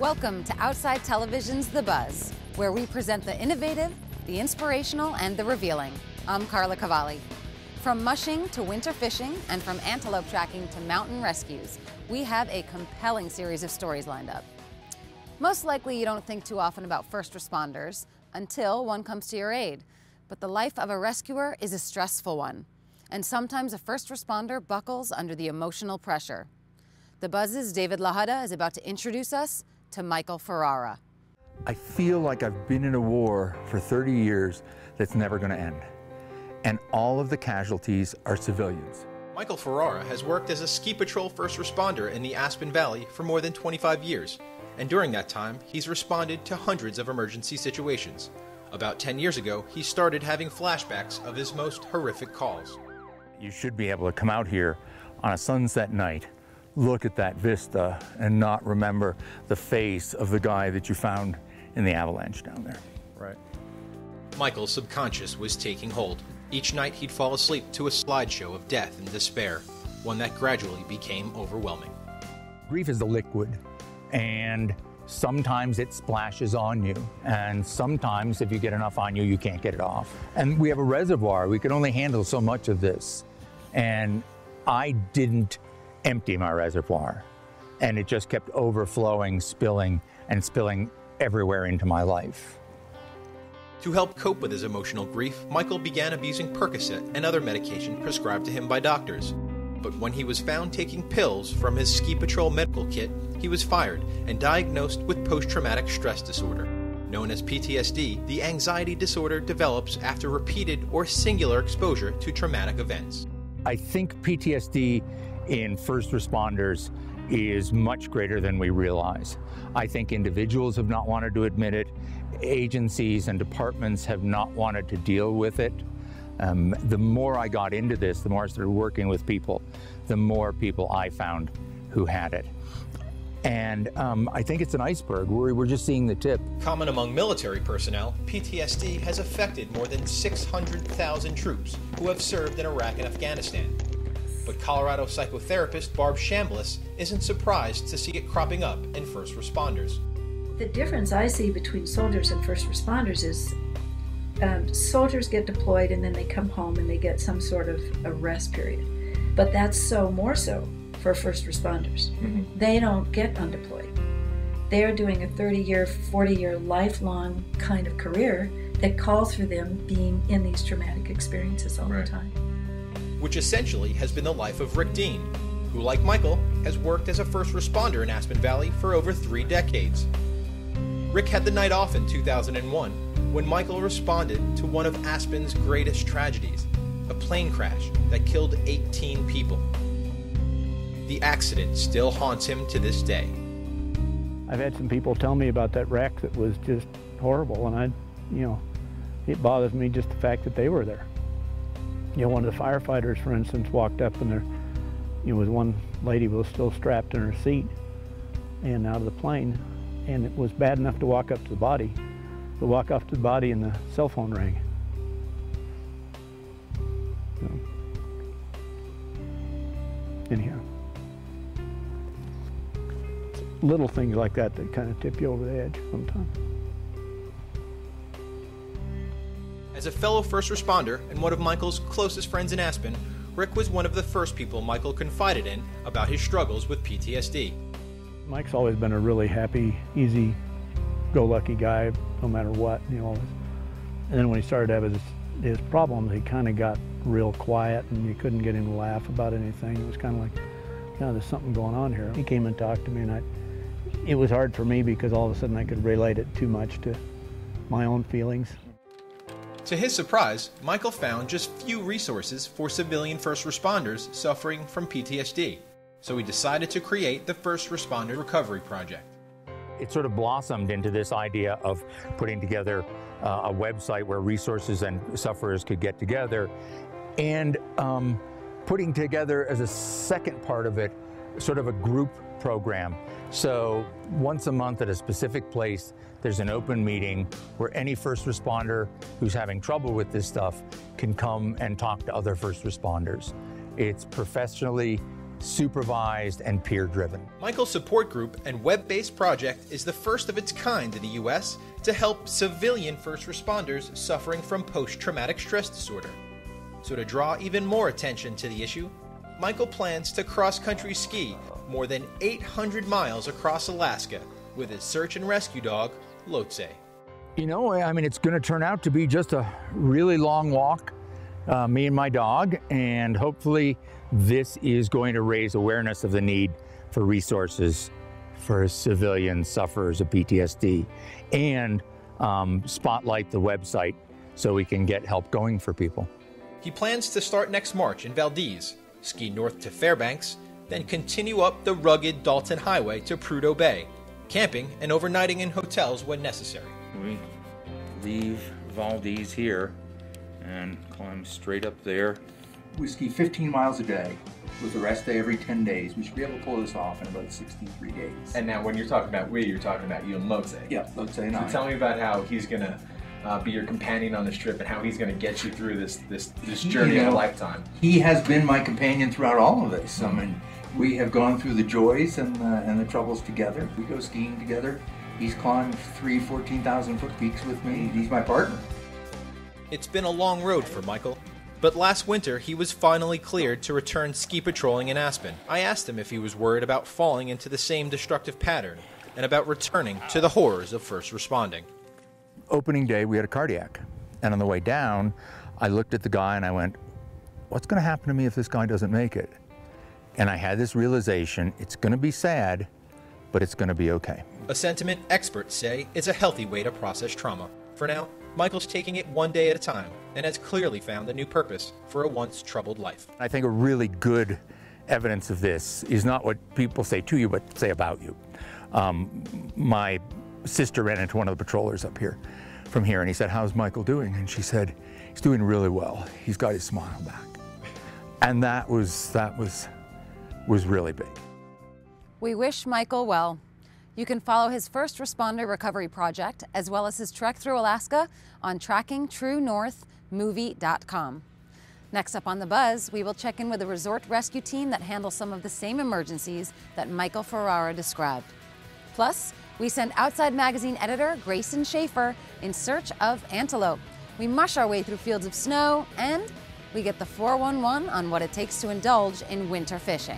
Welcome to Outside Television's The Buzz, where we present the innovative, the inspirational, and the revealing. I'm Carla Cavalli. From mushing to winter fishing, and from antelope tracking to mountain rescues, we have a compelling series of stories lined up. Most likely you don't think too often about first responders until one comes to your aid. But the life of a rescuer is a stressful one, and sometimes a first responder buckles under the emotional pressure. The Buzz's DavidLahuta is about to introduce us to Michael Ferrara. I feel like I've been in a war for 30 years that's never going to end, and all of the casualties are civilians. Michael Ferrara has worked as a ski patrol first responder in the Aspen Valley for more than 25 years, and during that time, he's responded to hundreds of emergency situations. About 10 years ago, he started having flashbacks of his most horrific calls. You should be able to come out here on a sunset night, look at that vista, and not remember the face of the guy that you found in the avalanche down there. Right. Michael's subconscious was taking hold. Each night he'd fall asleep to a slideshow of death and despair, one that gradually became overwhelming. Grief is a liquid, and sometimes it splashes on you, and sometimes if you get enough on you, you can't get it off. And we have a reservoir. We can only handle so much of this. And I didn't empty my reservoir, and it just kept overflowing, spilling everywhere into my life. To help cope with his emotional grief, Michael began abusing Percocet and other medication prescribed to him by doctors. But when he was found taking pills from his ski patrol medical kit, he was fired and diagnosed with post-traumatic stress disorder. Known as PTSD, the anxiety disorder develops after repeated or singular exposure to traumatic events. I think PTSD in first responders is much greater than we realize. I think individuals have not wanted to admit it. Agencies and departments have not wanted to deal with it. The more I got into this, the more I started working with people, the more people I found who had it. And I think it's an iceberg. We're just seeing the tip. Common among military personnel, PTSD has affected more than 600,000 troops who have served in Iraq and Afghanistan. But Colorado psychotherapist Barb Chambliss isn't surprised to see it cropping up in first responders. The difference I see between soldiers and first responders is soldiers get deployed and then they come home and they get some sort of a rest period. But that's more so for first responders. Mm-hmm. They don't get undeployed. They're doing a 30-year, 40-year, lifelong kind of career that calls for them being in these traumatic experiences all the time. Which essentially has been the life of Rick Dean, who, like Michael, has worked as a first responder in Aspen Valley for over 3 decades. Rick had the night off in 2001 when Michael responded to one of Aspen's greatest tragedies, a plane crash that killed 18 people. The accident still haunts him to this day. I've had some people tell me about that wreck that was just horrible, and it bothers me just the fact that they were there. One of the firefighters, for instance, walked up and there was one lady was still strapped in her seat and out of the plane, and it was bad enough to walk up to the body. To walk up to the body and the cell phone rang. So, anyhow, little things like that kind of tip you over the edge sometimes. As a fellow first responder and one of Michael's closest friends in Aspen, Rick was one of the first people Michael confided in about his struggles with PTSD. Mike's always been a really happy, easy-go-lucky guy, no matter what, And then when he started to have his problems, he kind of got real quiet, and you couldn't get him to laugh about anything. It was kind of like, there's something going on here. He came and talked to me, and it was hard for me because all of a sudden I could relate it too much to my own feelings. To his surprise, Michael found just few resources for civilian first responders suffering from PTSD, so he decided to create the First Responder Recovery Project. It sort of blossomed into this idea of putting together a website where resources and sufferers could get together, and putting together as a second part of it sort of a group program. So once a month at a specific place, there's an open meeting where any first responder who's having trouble with this stuff can come and talk to other first responders. It's professionally supervised, and peer-driven. Michael's support group and web-based project is the first of its kind in the U.S. to help civilian first responders suffering from post-traumatic stress disorder. So to draw even more attention to the issue, Michael plans to cross-country ski more than 800 miles across Alaska with his search and rescue dog, LaHuta. You know, I mean, it's going to turn out to be just a really long walk, me and my dog, and hopefully this is going to raise awareness of the need for resources for civilian sufferers of PTSD and spotlight the website so we can get help going for people. He plans to start next March in Valdez, ski north to Fairbanks, then continue up the rugged Dalton Highway to Prudhoe Bay, camping and overnighting in hotels when necessary. We leave Valdez here and climb straight up there. We ski 15 miles a day with a rest day every 10 days. We should be able to pull this off in about 63 days. And now when you're talking about we, you're talking about you and LaHuta. Yeah, LaHuta and I. So tell me about how he's going to be your companion on this trip and how he's going to get you through this journey of a lifetime. He has been my companion throughout all of this. I mean, we have gone through the joys and the troubles together. We go skiing together. He's climbed 3 14,000-foot peaks with me. He's my partner. It's been a long road for Michael, but last winter he was finally cleared to return ski patrolling in Aspen. I asked him if he was worried about falling into the same destructive pattern and about returning to the horrors of first responding. Opening day, we had a cardiac. And on the way down, I looked at the guy and I went, what's going to happen to me if this guy doesn't make it? And I had this realization, it's going to be sad, but it's going to be okay. A sentiment experts say is a healthy way to process trauma. For now, Michael's taking it one day at a time and has clearly found a new purpose for a once troubled life. I think a really good evidence of this is not what people say to you, but say about you. My sister ran into one of the patrollers up here from here and he said, how's Michael doing? And she said, he's doing really well. He's got his smile back. And that was really big. We wish Michael well. You can follow his first responder recovery project as well as his trek through Alaska on trackingtruenorthmovie.com. Next up on The Buzz, we will check in with a resort rescue team that handles some of the same emergencies that Michael Ferrara described. Plus, we send Outside Magazine editor Grayson Schaefer in search of antelope. We mush our way through fields of snow and we get the 411 on what it takes to indulge in winter fishing.